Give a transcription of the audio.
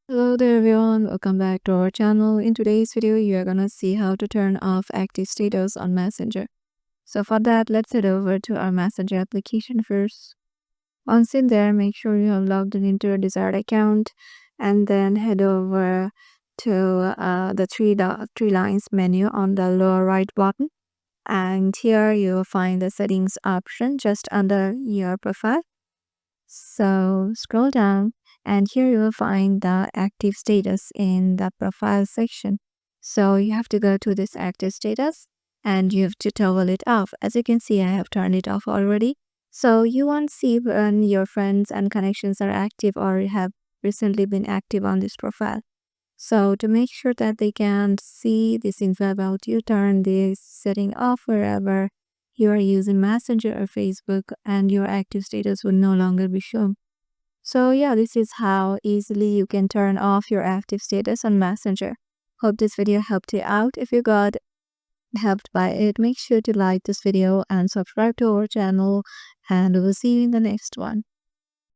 Hello there everyone, welcome back to our channel. In today's video, you are gonna see how to turn off active status on Messenger. So for that, let's head over to our Messenger application first. Once in there, make sure you have logged in into your desired account and then head over to the three lines menu on the lower right button. And here you will find the settings option just under your profile. So scroll down and here you will find the active status in the profile section. So you have to go to this active status and you have to toggle it off. As you can see, I have turned it off already. So you won't see when your friends and connections are active or have recently been active on this profile. So to make sure that they can see this info about you, turn this setting off wherever you are using Messenger or Facebook and your active status will no longer be shown. So yeah, this is how easily you can turn off your active status on Messenger. Hope this video helped you out. If you got helped by it, make sure to like this video and subscribe to our channel and we'll see you in the next one.